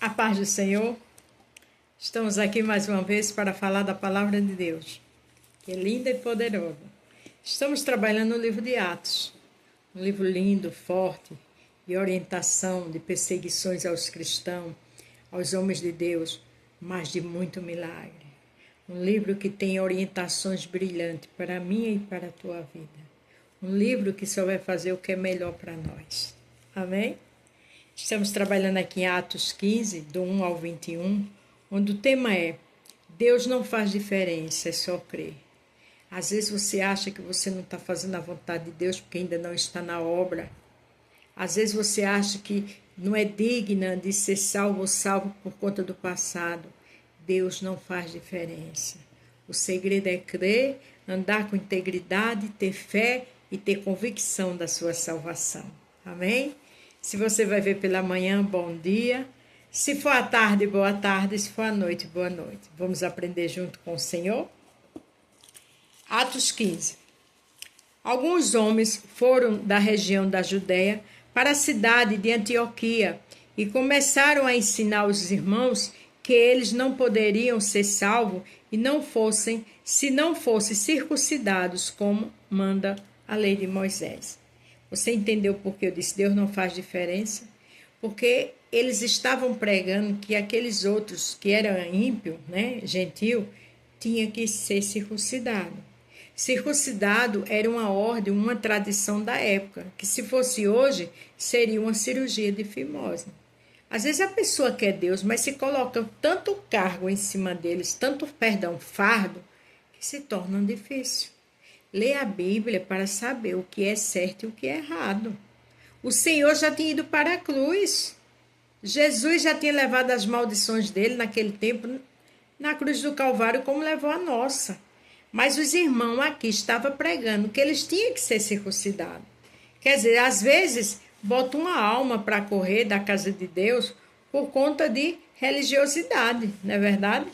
A paz do Senhor. Estamos aqui mais uma vez para falar da palavra de Deus, que é linda e poderosa. Estamos trabalhando no livro de Atos, um livro lindo, forte, de orientação, de perseguições aos cristãos, aos homens de Deus, mas de muito milagre. Um livro que tem orientações brilhantes para mim e para a tua vida. Um livro que só vai fazer o que é melhor para nós. Amém? Estamos trabalhando aqui em Atos 15, do 1 ao 21, onde o tema é: Deus não faz diferença, é só crer. Às vezes você acha que você não está fazendo a vontade de Deus porque ainda não está na obra. Às vezes você acha que não é digna de ser salvo ou salvo por conta do passado. Deus não faz diferença. O segredo é crer, andar com integridade, ter fé e ter convicção da sua salvação. Amém? Se você vai ver pela manhã, bom dia. Se for à tarde, boa tarde. Se for à noite, boa noite. Vamos aprender junto com o Senhor? Atos 15. Alguns homens foram da região da Judéia para a cidade de Antioquia e começaram a ensinar os irmãos que eles não poderiam ser salvos se não fossem circuncidados, como manda a lei de Moisés. Você entendeu por que eu disse Deus não faz diferença? Porque eles estavam pregando que aqueles outros que eram ímpios, gentil, tinha que ser circuncidado. Circuncidado era uma ordem, uma tradição da época, que se fosse hoje, seria uma cirurgia de fimose. Às vezes a pessoa quer Deus, mas se coloca tanto cargo em cima deles, fardo, que se torna difícil. Lê a Bíblia para saber o que é certo e o que é errado. O Senhor já tinha ido para a cruz. Jesus já tinha levado as maldições dele naquele tempo na cruz do Calvário, como levou a nossa. Mas os irmãos aqui estavam pregando que eles tinham que ser circuncidados. Quer dizer, às vezes, bota uma alma para correr da casa de Deus por conta de religiosidade, não é verdade?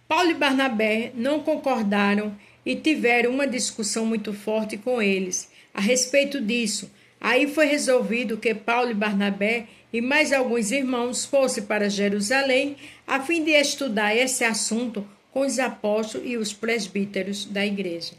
Paulo e Barnabé não concordaram e tiveram uma discussão muito forte com eles a respeito disso. Aí foi resolvido que Paulo e Barnabé e mais alguns irmãos fossem para Jerusalém a fim de estudar esse assunto com os apóstolos e os presbíteros da igreja.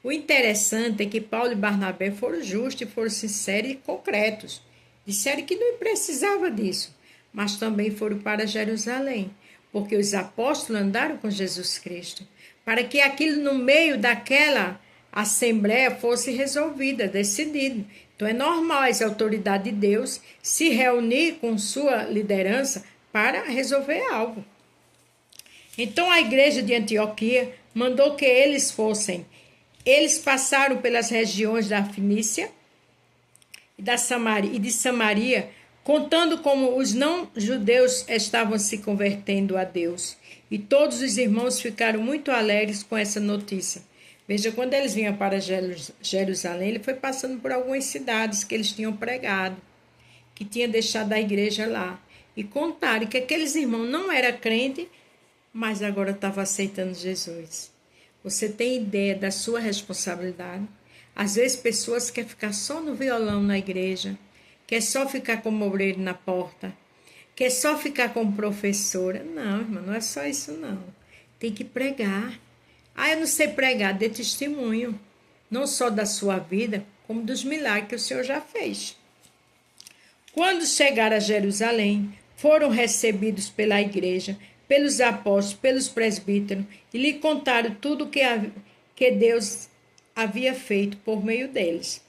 O interessante é que Paulo e Barnabé foram justos, foram sinceros e concretos. Disseram que não precisava disso, mas também foram para Jerusalém, porque os apóstolos andaram com Jesus Cristo, para que aquilo no meio daquela assembleia fosse resolvida, decidido. Então é normal as autoridades de Deus se reunir com sua liderança para resolver algo. Então a igreja de Antioquia mandou que eles fossem. Eles passaram pelas regiões da Fenícia e de Samaria, contando como os não-judeus estavam se convertendo a Deus. E todos os irmãos ficaram muito alegres com essa notícia. Veja, quando eles vinham para Jerusalém, ele foi passando por algumas cidades que eles tinham pregado, que tinha deixado a igreja lá. E contaram que aqueles irmãos não eram crentes, mas agora estavam aceitando Jesus. Você tem ideia da sua responsabilidade? Às vezes pessoas querem ficar só no violão na igreja, quer só ficar como obreiro na porta, quer só ficar como professora. Não, irmã, não é só isso não. Tem que pregar. Eu não sei pregar, dê testemunho, não só da sua vida, como dos milagres que o Senhor já fez. Quando chegaram a Jerusalém, foram recebidos pela igreja, pelos apóstolos, pelos presbíteros, e lhe contaram tudo que Deus havia feito por meio deles.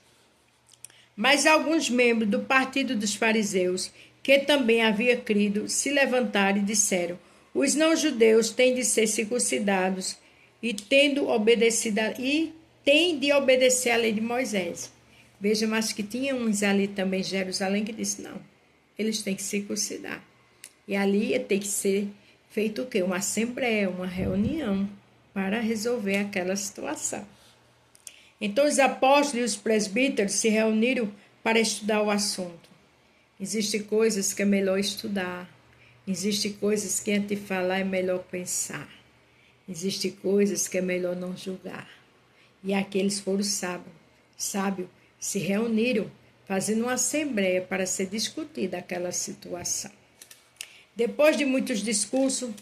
Mas alguns membros do partido dos fariseus, que também havia crido, se levantaram e disseram: os não-judeus têm de ser circuncidados e têm de obedecer à lei de Moisés. Veja, mas que tinha uns ali também em Jerusalém que disse: não, eles têm que circuncidar. E ali ia ter que ser feito o quê? Uma assembleia, uma reunião para resolver aquela situação. Então os apóstolos e os presbíteros se reuniram para estudar o assunto. Existem coisas que é melhor estudar. Existem coisas que antes de falar é melhor pensar. Existem coisas que é melhor não julgar. E aqueles foram sábios, se reuniram, fazendo uma assembleia para ser discutida aquela situação. Depois de muitos discussão,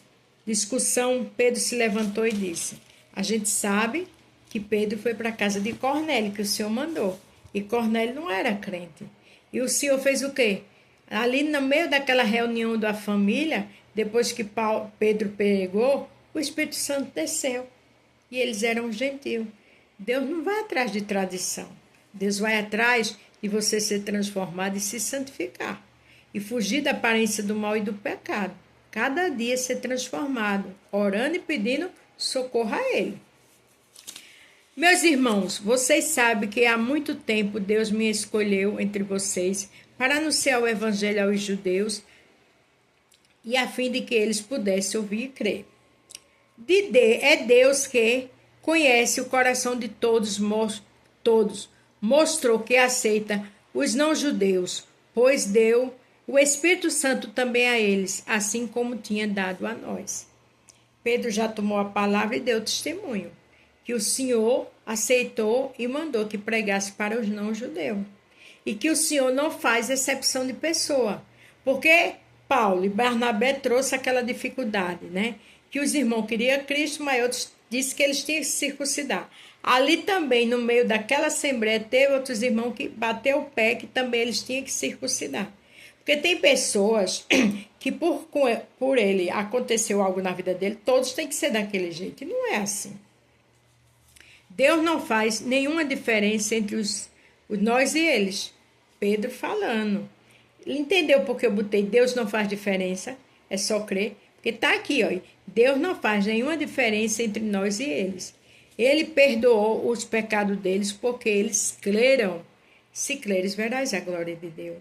Pedro se levantou e disse: a gente sabe que Pedro foi para a casa de Cornélio, que o Senhor mandou. E Cornélio não era crente. E o Senhor fez o quê? Ali no meio daquela reunião da família, depois que Pedro pregou, o Espírito Santo desceu. E eles eram gentios. Deus não vai atrás de tradição. Deus vai atrás de você ser transformado e se santificar. E fugir da aparência do mal e do pecado. Cada dia ser transformado, orando e pedindo socorro a Ele. Meus irmãos, vocês sabem que há muito tempo Deus me escolheu entre vocês para anunciar o Evangelho aos judeus e a fim de que eles pudessem ouvir e crer. É Deus que conhece o coração de todos, mostrou que aceita os não-judeus, pois deu o Espírito Santo também a eles, assim como tinha dado a nós. Pedro já tomou a palavra e deu testemunho, que o Senhor aceitou e mandou que pregasse para os não-judeus. E que o Senhor não faz exceção de pessoa, porque Paulo e Barnabé trouxe aquela dificuldade, né? Que os irmãos queriam Cristo, mas outros disseram que eles tinham que se circuncidar. Ali também, no meio daquela assembleia, teve outros irmãos que bateu o pé, que também eles tinham que circuncidar. Porque tem pessoas que por ele aconteceu algo na vida dele, todos têm que ser daquele jeito. E não é assim. Deus não faz nenhuma diferença entre nós e eles. Pedro falando. Ele entendeu porque eu botei Deus não faz diferença? É só crer. Porque está aqui, ó. Deus não faz nenhuma diferença entre nós e eles. Ele perdoou os pecados deles porque eles creram. Se creres, verás a glória de Deus.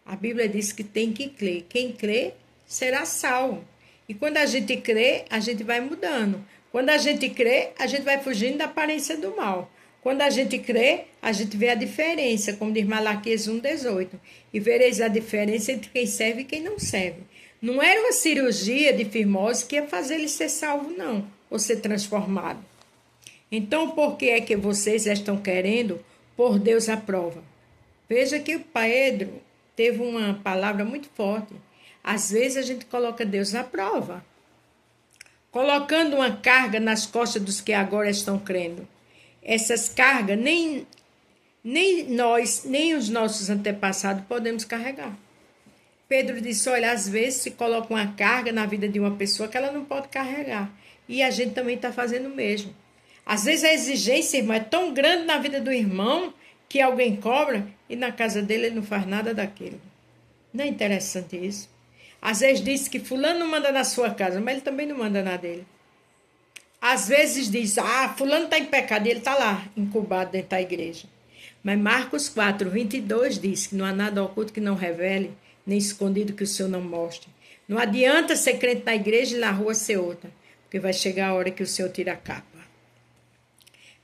A Bíblia diz que tem que crer. Quem crê será salvo. E quando a gente crê, a gente vai mudando. Quando a gente crê, a gente vai fugindo da aparência do mal. Quando a gente crê, a gente vê a diferença, como diz Malaquias 1,18. E vereis a diferença entre quem serve e quem não serve. Não era uma cirurgia de fimose que ia fazer ele ser salvo, não. Ou ser transformado. Então, por que é que vocês estão querendo pôr Deus à prova? Veja que o Pedro teve uma palavra muito forte. Às vezes a gente coloca Deus à prova, colocando uma carga nas costas dos que agora estão crendo. Essas cargas nem nós, nem os nossos antepassados podemos carregar. Pedro disse, olha, às vezes se coloca uma carga na vida de uma pessoa que ela não pode carregar. E a gente também está fazendo o mesmo. Às vezes a exigência, irmão, é tão grande na vida do irmão que alguém cobra e na casa dele ele não faz nada daquilo. Não é interessante isso? Às vezes diz que fulano não manda na sua casa, mas ele também não manda na dele. Às vezes diz, fulano está em pecado e ele está lá, incubado dentro da igreja. Mas Marcos 4:22 diz que não há nada oculto que não revele, nem escondido que o Senhor não mostre. Não adianta ser crente na igreja e na rua ser outra, porque vai chegar a hora que o Senhor tira a capa.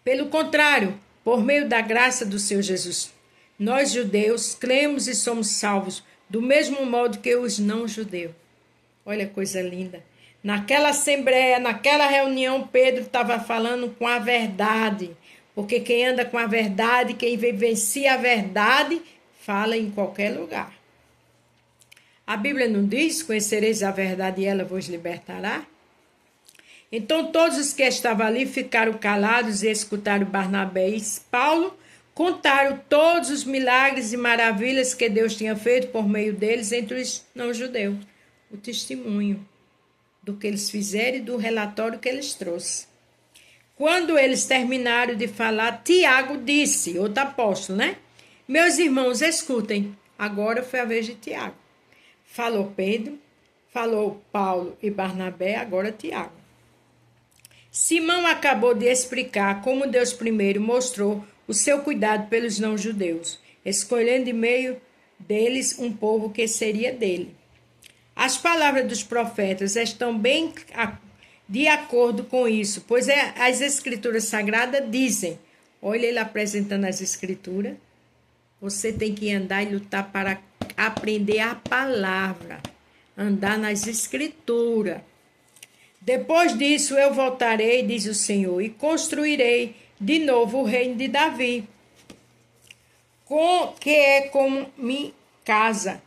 Pelo contrário, por meio da graça do Senhor Jesus, nós judeus cremos e somos salvos do mesmo modo que os não-judeus. Olha que coisa linda. Naquela assembleia, naquela reunião, Pedro estava falando com a verdade. Porque quem anda com a verdade, quem vivencia a verdade, fala em qualquer lugar. A Bíblia não diz, conhecereis a verdade e ela vos libertará? Então todos os que estavam ali ficaram calados e escutaram Barnabé e Paulo, contaram todos os milagres e maravilhas que Deus tinha feito por meio deles entre os não-judeus. O testemunho do que eles fizeram e do relatório que eles trouxeram. Quando eles terminaram de falar, Tiago disse, outro apóstolo, né? Meus irmãos, escutem. Agora foi a vez de Tiago. Falou Pedro, falou Paulo e Barnabé, agora Tiago. Simão acabou de explicar como Deus primeiro mostrou o seu cuidado pelos não-judeus, escolhendo de meio deles um povo que seria dele. As palavras dos profetas estão bem de acordo com isso, pois as escrituras sagradas dizem, olha ele apresentando as escrituras, você tem que andar e lutar para aprender a palavra, andar nas escrituras. Depois disso eu voltarei, diz o Senhor, e construirei de novo o reino de Davi, que é como minha casa,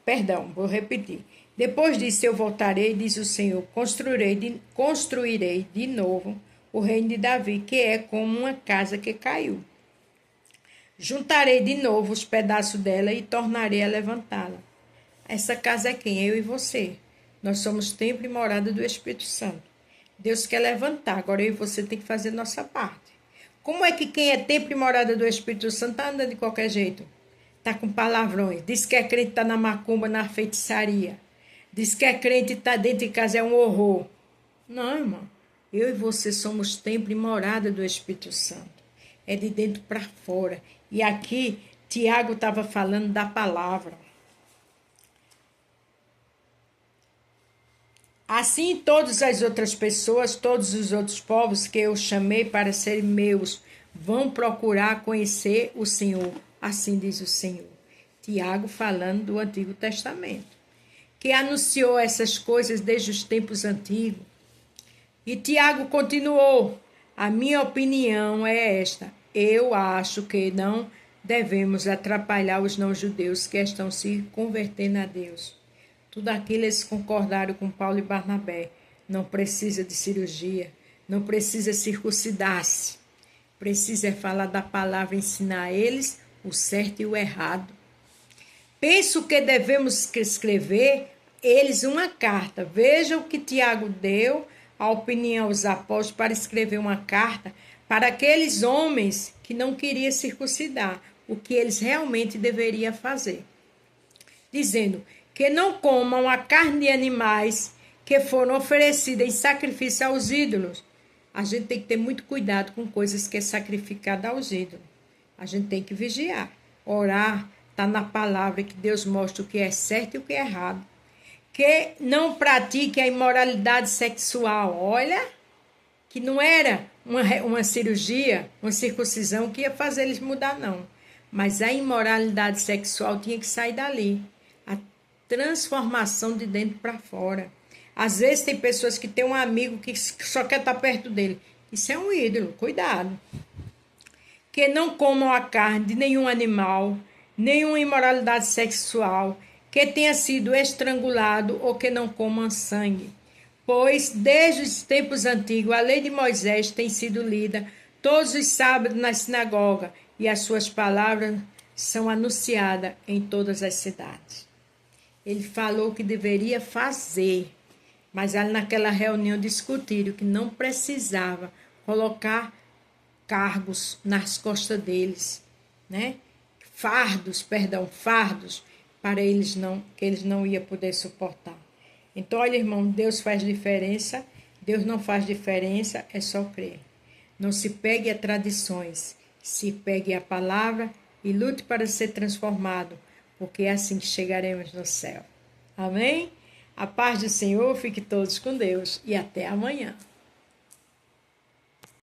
Perdão, vou repetir. Depois disso eu voltarei, diz o Senhor, construirei de novo o reino de Davi, que é como uma casa que caiu. Juntarei de novo os pedaços dela e tornarei a levantá-la. Essa casa é quem? Eu e você. Nós somos templo e morada do Espírito Santo. Deus quer levantar, agora eu e você tem que fazer nossa parte. Como é que quem é templo e morada do Espírito Santo está andando de qualquer jeito? Está com palavrões. Diz que é crente, está na macumba, na feitiçaria. Diz que é crente, está dentro de casa, é um horror. Não, irmão. Eu e você somos templo e morada do Espírito Santo. É de dentro para fora. E aqui, Tiago estava falando da palavra. Assim, todas as outras pessoas, todos os outros povos que eu chamei para serem meus, vão procurar conhecer o Senhor. Assim diz o Senhor. Tiago falando do Antigo Testamento, que anunciou essas coisas desde os tempos antigos. E Tiago continuou: a minha opinião é esta. Eu acho que não devemos atrapalhar os não-judeus que estão se convertendo a Deus. Tudo aquilo eles concordaram com Paulo e Barnabé. Não precisa de cirurgia, não precisa circuncidar-se. Precisa falar da palavra, ensinar a eles o certo e o errado. Penso que devemos escrever eles uma carta. Veja o que Tiago deu a opinião aos apóstolos para escrever uma carta para aqueles homens que não queriam circuncidar, o que eles realmente deveriam fazer. Dizendo que não comam a carne de animais que foram oferecidas em sacrifício aos ídolos. A gente tem que ter muito cuidado com coisas que é sacrificada aos ídolos. A gente tem que vigiar, orar, está na palavra que Deus mostra o que é certo e o que é errado. Que não pratique a imoralidade sexual. Olha, que não era uma cirurgia, uma circuncisão que ia fazer eles mudar, não. Mas a imoralidade sexual tinha que sair dali. A transformação de dentro para fora. Às vezes tem pessoas que têm um amigo que só quer estar perto dele. Isso é um ídolo, cuidado. Que não comam a carne de nenhum animal, nenhuma imoralidade sexual, que tenha sido estrangulado ou que não comam sangue. Pois, desde os tempos antigos, a lei de Moisés tem sido lida todos os sábados na sinagoga e as suas palavras são anunciadas em todas as cidades. Ele falou que deveria fazer, mas ali naquela reunião discutiram que não precisava colocar cargos nas costas deles, né? Fardos para eles que eles não iam poder suportar. Então, olha, irmão, Deus faz diferença, Deus não faz diferença, é só crer. Não se pegue a tradições, se pegue a palavra e lute para ser transformado, porque é assim que chegaremos no céu. Amém? A paz do Senhor, fique todos com Deus e até amanhã.